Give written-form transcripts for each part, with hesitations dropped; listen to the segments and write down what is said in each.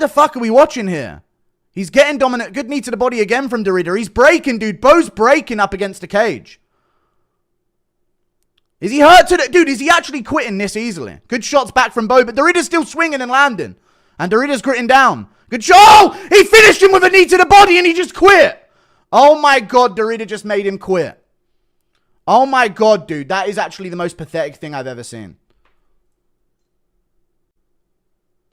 the fuck are we watching here? He's getting dominant. Good knee to the body again from De Ridder. He's breaking, dude. Bo's breaking up against the cage. Is he hurt to the... Dude, is he actually quitting this easily? Good shots back from Bo, but De Ridder's still swinging and landing. And De Ridder's gritting down. Good shot. Oh, he finished him with a knee to the body and he just quit. Oh my God, De Ridder just made him quit. Oh my God, dude. That is actually the most pathetic thing I've ever seen.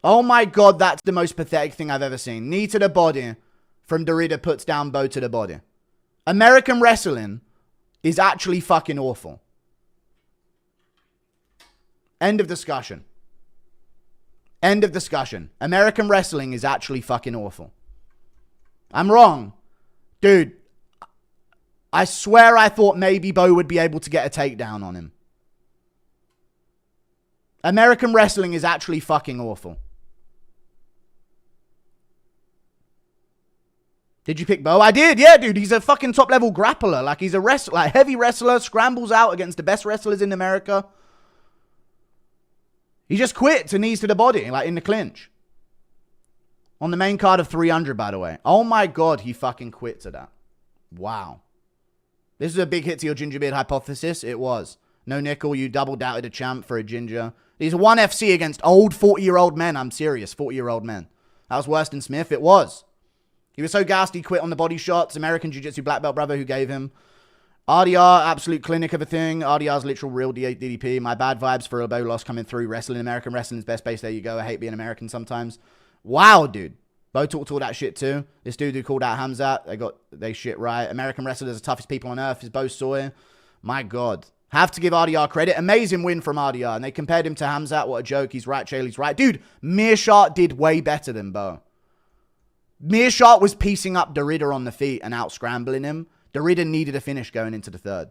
Oh my God, that's the most pathetic thing I've ever seen. Knee to the body from De Ridder puts down Bo to the body. American wrestling is actually fucking awful. End of discussion. End of discussion. American wrestling is actually fucking awful. I'm wrong. Dude, I swear I thought maybe Bo would be able to get a takedown on him. American wrestling is actually fucking awful. Did you pick Bo? I did, yeah, dude. He's a fucking top-level grappler. Like, he's a wrestler, like, heavy wrestler, scrambles out against the best wrestlers in America. He just quit to knees to the body, like, in the clinch. On the main card of 300, by the way. Oh, my God, he fucking quit to that. Wow. This is a big hit to your ginger beard hypothesis. It was. No Nickal, you double doubted a champ for a ginger. He's 1 FC against old 40-year-old men. I'm serious, 40-year-old men. That was worse than Smith. It was. He was so gassed he quit on the body shots. American Jiu-Jitsu black belt brother who gave him. RDR, absolute clinic of a thing. RDR's literal real DDP. My bad vibes for a Bo loss coming through. Wrestling, American wrestling's best base. There you go. I hate being American sometimes. Wow, dude. Bo talked all that shit too. This dude who called out Hamzat, they shit right. American wrestlers are the toughest people on earth. Is Bo Sawyer. My God. Have to give RDR credit. Amazing win from RDR. And they compared him to Hamzat. What a joke. He's right, Chaley's right. Dude, Meerschaert did way better than Bo. Meerschaert was piecing up De Ridder on the feet and out-scrambling him. De Ridder needed a finish going into the third.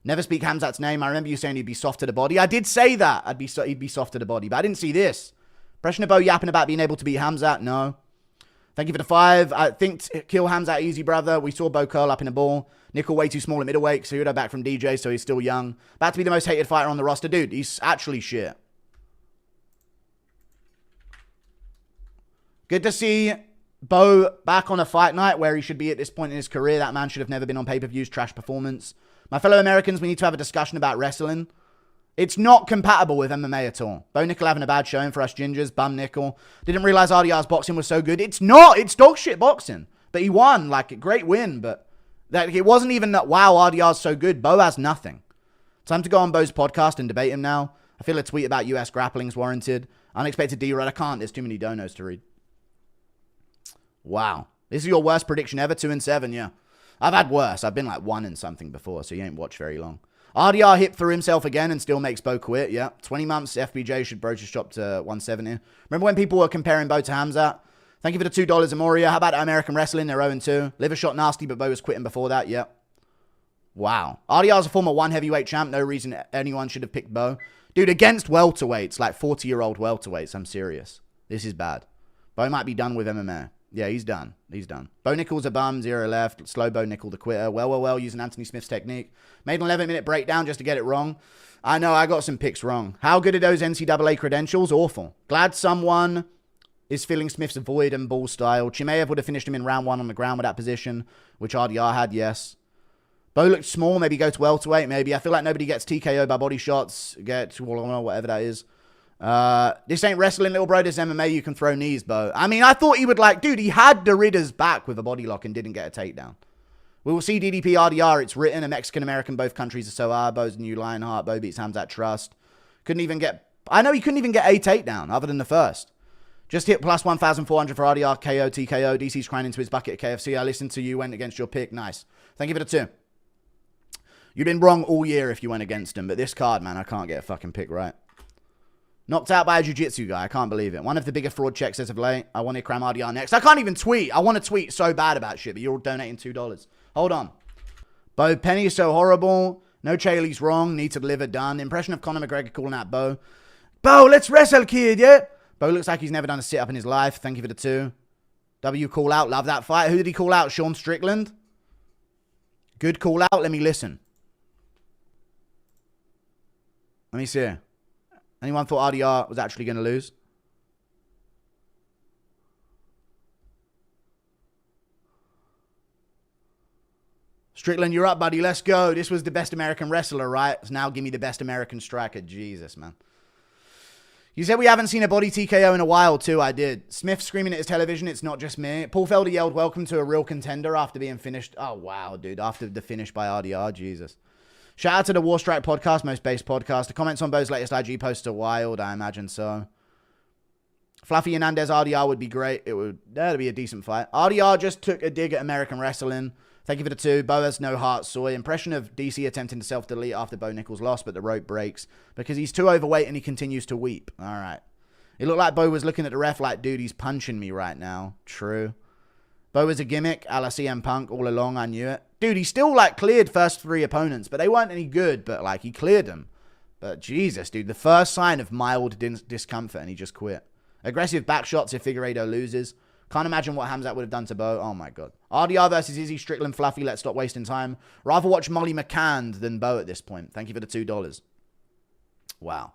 Never speak Hamzat's name. I remember you saying he'd be soft to the body. I did say that. He'd be soft to the body, but I didn't see this. Impression of Bo yapping about being able to beat Hamzat? No. Thank you for the 5. I think kill Hamzat easy, brother. We saw Bo curl up in a ball. Nickal way too small at middleweight. Cejudo back from DJ, so he's still young. About to be the most hated fighter on the roster. Dude, he's actually shit. Good to see Bo back on a fight night where he should be at this point in his career. That man should have never been on pay-per-views. Trash performance. My fellow Americans, we need to have a discussion about wrestling. It's not compatible with MMA at all. Bo Nickal having a bad showing for us gingers. Bum Nickal. Didn't realize RDR's boxing was so good. It's not. It's dog shit boxing. But he won. Like, a great win. But that it wasn't even that, wow, RDR's so good. Bo has nothing. Time to go on Bo's podcast and debate him now. I feel a tweet about US grappling's warranted. Unexpected D-Rod. I can't. There's too many donos to read. Wow. This is your worst prediction ever? 2-7, yeah. I've had worse. I've been like 1 and something before, so you ain't watched very long. RDR hip through himself again and still makes Bo quit, yeah. 20 months, FBJ should broach his shop to 170. Remember when people were comparing Bo to Hamzat? Thank you for the $2, Amoria. How about American Wrestling? They're 0-2. Liver shot nasty, but Bo was quitting before that, yeah. Wow. RDR's a former 1 heavyweight champ. No reason anyone should have picked Bo. Dude, against welterweights, like 40-year-old welterweights. I'm serious. This is bad. Bo might be done with MMA. Yeah, he's done. He's done. Bo Nickal's a bum, 0 left. Slow Bo Nickal the quitter. Well, using Anthony Smith's technique. Made an 11-minute breakdown just to get it wrong. I know, I got some picks wrong. How good are those NCAA credentials? Awful. Glad someone is filling Smith's void and ball style. Chimaev would have finished him in round 1 on the ground with that position, which RDR had, yes. Bo looked small, maybe go to welterweight, maybe. I feel like nobody gets TKO by body shots. Whatever that is. This ain't wrestling, little bro. This MMA, you can throw knees, Bo. I mean, I thought he would dude, he had De Ridder's back with a body lock and didn't get a takedown. We will see DDP RDR. It's written. A Mexican-American, both countries are so are. Bo's new Lionheart. Bo beats Hamzat Trust. Couldn't even get, I know he couldn't even get a takedown other than the first. Just hit plus 1,400 for RDR, KO, TKO. DC's crying into his bucket at KFC. I listened to you, went against your pick. Nice. Thank you for the 2. You've been wrong all year if you went against him, but this card, man, I can't get a fucking pick right. Knocked out by a jiu-jitsu guy. I can't believe it. One of the bigger fraud checks as of late. I want to cram RDR next. I can't even tweet. I want to tweet so bad about shit, but you're all donating $2. Hold on. Bo Penny is so horrible. No Chaley's wrong. Need to deliver. Done. Impression of Conor McGregor calling out Bo. Bo, let's wrestle, kid, yeah? Bo looks like he's never done a sit-up in his life. Thank you for the 2. W call out. Love that fight. Who did he call out? Sean Strickland? Good call out. Let me listen. Let me see. Anyone thought RDR was actually going to lose? Strickland, you're up, buddy. Let's go. This was the best American wrestler, right? So now give me the best American striker. Jesus, man. You said we haven't seen a body TKO in a while, too. I did. Smith screaming at his television. It's not just me. Paul Felder yelled, welcome to a real contender after being finished. Oh, wow, dude. After the finish by RDR. Jesus. Shout out to the War Strike podcast, most based podcast. The comments on Bo's latest IG posts are wild. I imagine so. Fluffy Hernandez RDR would be great. That'd be a decent fight. RDR just took a dig at American wrestling. Thank you for the 2. Bo has no heart, soy. Impression of DC attempting to self-delete after Bo Nickal's loss, but the rope breaks because he's too overweight and he continues to weep. All right. It looked like Bo was looking at the ref like, dude, he's punching me right now. True. Bo was a gimmick, a la CM Punk all along. I knew it. Dude, he still, like, cleared first 3 opponents, but they weren't any good, but, like, he cleared them. But, Jesus, dude, the first sign of mild discomfort, and he just quit. Aggressive back shots if Figueiredo loses. Can't imagine what Hamzat would have done to Bo. Oh, my God. RDR versus Izzy, Strickland, Fluffy. Let's stop wasting time. Rather watch Molly McCann than Bo at this point. Thank you for the $2. Wow.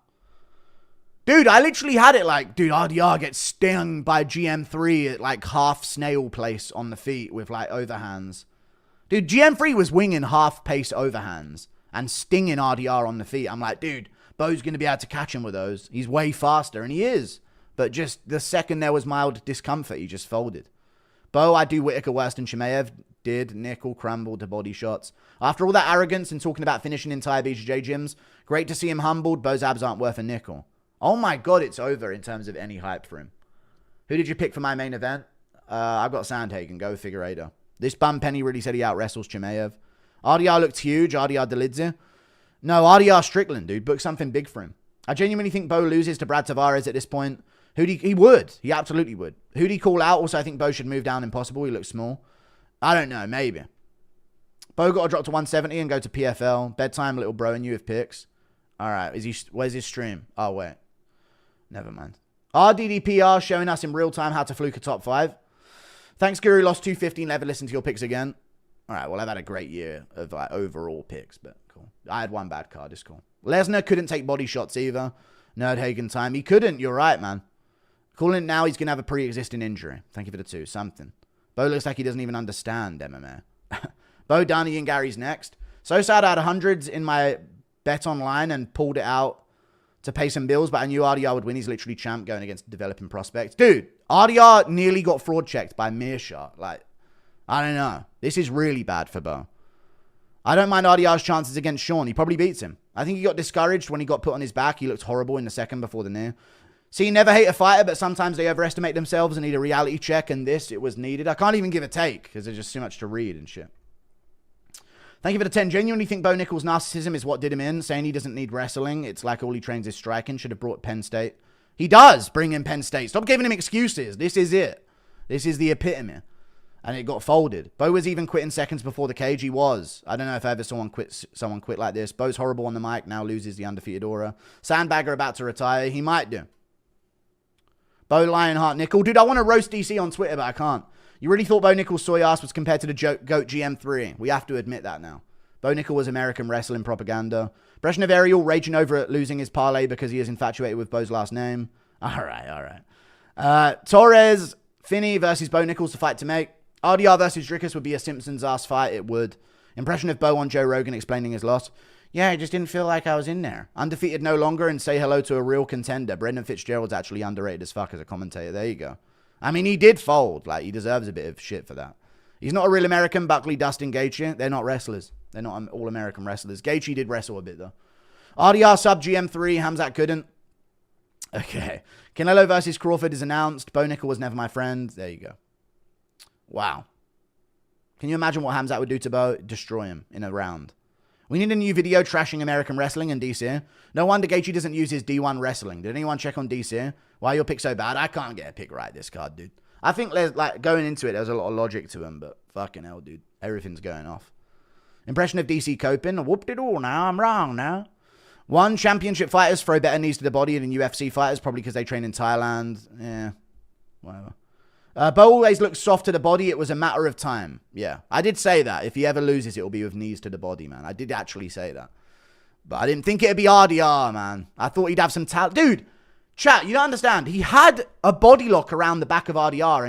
Dude, I literally had it like, dude, RDR gets stung by GM3 at, like, half snail place on the feet with, like, overhands. Dude, GM3 was winging half-pace overhands and stinging RDR on the feet. I'm like, dude, Bo's going to be able to catch him with those. He's way faster, and he is. But just the second there was mild discomfort, he just folded. Bo, I do Whitaker worse than Chimaev did. Nickal crumbled to body shots. After all that arrogance and talking about finishing entire BJJ gyms, great to see him humbled. Bo's abs aren't worth a nickel. Oh my God, it's over in terms of any hype for him. Who did you pick for my main event? I've got Sandhagen. Go Figueiredo. This bum Penny really said he out-wrestles Chimaev. RDR looked huge. RDR Delidze. No, RDR Strickland, dude. Book something big for him. I genuinely think Bo loses to Brad Tavares at this point. He would. He absolutely would. Who'd he call out? Also, I think Bo should move down Impossible. He looks small. I don't know. Maybe. Bo got to drop to 170 and go to PFL. Bedtime, little bro, and you have picks. All right. Where's his stream? Oh, wait. Never mind. RDDPR showing us in real time how to fluke a top 5. Thanks, Guru. Lost 215. Never listen to your picks again. All right. Well, I've had a great year of like overall picks, but cool. I had one bad card. It's cool. Lesnar couldn't take body shots either. Nerdhagen time. He couldn't. You're right, man. Calling it now, he's going to have a pre-existing injury. Thank you for the 2. Something. Bo looks like he doesn't even understand MMA. Bo, Danny, and Gary's next. So sad I had hundreds in my bet online and pulled it out to pay some bills, but I knew RDR would win. He's literally champ going against developing prospects. Dude, RDR nearly got fraud checked by Mearshot. Like, I don't know. This is really bad for Bo. I don't mind RDR's chances against Sean. He probably beats him. I think he got discouraged when he got put on his back. He looked horrible in the second before the knee. See, never hate a fighter, but sometimes they overestimate themselves and need a reality check, and it was needed. I can't even give a take because there's just too much to read and shit. Thank you for the 10. Genuinely think Bo Nickal's narcissism is what did him in, saying he doesn't need wrestling. It's like all he trains is striking. Should have brought Penn State. He does bring in Penn State. Stop giving him excuses. This is it. This is the epitome. And it got folded. Bo was even quitting seconds before the cage. He was. I don't know if ever someone quit like this. Bo's horrible on the mic. Now loses the undefeated aura. Sandbagger about to retire. He might do. Bo Lionheart Nickal. Dude, I want to roast DC on Twitter, but I can't. You really thought Bo Nickal's soy ass was compared to the GOAT GM3. We have to admit that now. Bo Nickal was American wrestling propaganda. Brezhnev Ariel raging over at losing his parlay because he is infatuated with Bo's last name. All right. Torres, Finney versus Bo Nickal to fight to make. RDR versus Drickus would be a Simpsons ass fight. It would. Impression of Bo on Joe Rogan explaining his loss. Yeah, I just didn't feel like I was in there. Undefeated no longer and say hello to a real contender. Brendan Fitzgerald's actually underrated as fuck as a commentator. There you go. I mean, he did fold. Like, he deserves a bit of shit for that. He's not a real American. Buckley, Dustin, Gaethje. They're not wrestlers. They're not all-American wrestlers. Gaethje did wrestle a bit, though. RDR sub GM3. Hamzat couldn't. Okay. Canelo versus Crawford is announced. Bo Nickal was never my friend. There you go. Wow. Can you imagine what Hamzat would do to Bo? Destroy him in a round. We need a new video trashing American wrestling in DC. No wonder Gaethje doesn't use his D1 wrestling. Did anyone check on DC? Why your pick so bad? I can't get a pick right this card, dude. I think there's, like, going into it, there's a lot of logic to him, but fucking hell, dude. Everything's going off. Impression of DC coping. Whooped it all now. I'm wrong now. One, championship fighters throw better knees to the body than UFC fighters, probably because they train in Thailand. Yeah, whatever. Bo always looks soft to the body. It was a matter of time. Yeah, I did say that. If he ever loses, it will be with knees to the body, man. I did actually say that. But I didn't think it would be RDR, man. I thought he'd have some talent. Dude, chat, you don't understand. He had a body lock around the back of RDR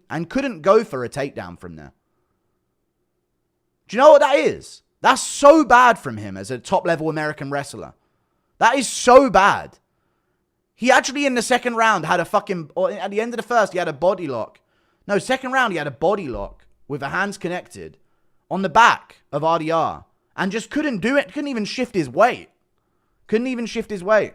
and couldn't go for a takedown from there. Do you know what that is? That's so bad from him as a top-level American wrestler. That is so bad. He actually, in the second round, had a fucking... Or at the end of the first, he had a body lock. No, second round, he had a body lock with the hands connected on the back of RDR. And just couldn't do it. Couldn't even shift his weight. Couldn't even shift his weight.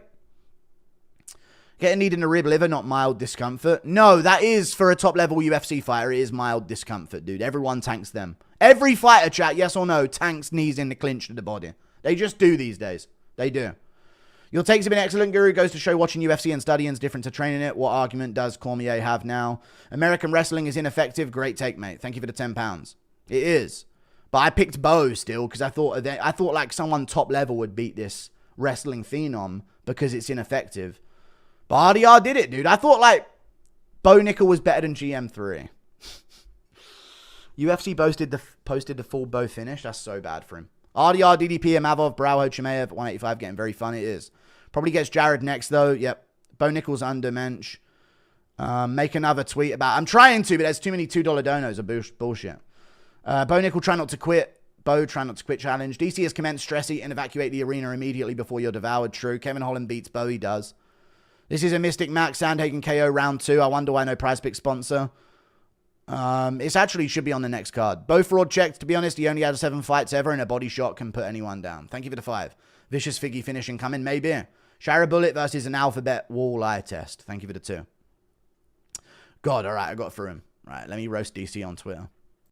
Getting kneed in the rib liver, not mild discomfort. No, that is, for a top-level UFC fighter, it is mild discomfort, dude. Everyone tanks them. Every fighter, chat, yes or no, tanks knees in the clinch to the body. They just do these days. They do. Your takes have been excellent, Guru. Goes to show watching UFC and studying is different to training it. What argument does Cormier have now? American wrestling is ineffective. Great take, mate. Thank you for the £10. It is. But I picked Bo still because I thought like someone top level would beat this wrestling phenom because it's ineffective. But RDR did it, dude. I thought like Bo Nickal was better than GM3. UFC posted the full Bo finish. That's so bad for him. RDR, DDP, Amavov, Brauho, Chimaev, 185, getting very fun. It is. Probably gets Jared next, though. Yep. Bo Nickal's under mensch. Make another tweet about... I'm trying to, but there's too many $2 donos of bullshit. Bo Nickal, try not to quit. Bo, try not to quit challenge. DC has commenced stress eat and evacuate the arena immediately before you're devoured. True. Kevin Holland beats Bo. He does. This is a Mystic Max Sandhagen KO round 2. I wonder why no prize pick sponsor. It's actually should be on the next card. Bo fraud checked. To be honest, he only had 7 fights ever, and a body shot can put anyone down. Thank you for the 5. Vicious Figgy finishing coming, maybe. Shara Bullet versus an alphabet wall eye test. Thank you for the 2. God, all right, I got through him. Right, let me roast DC on Twitter.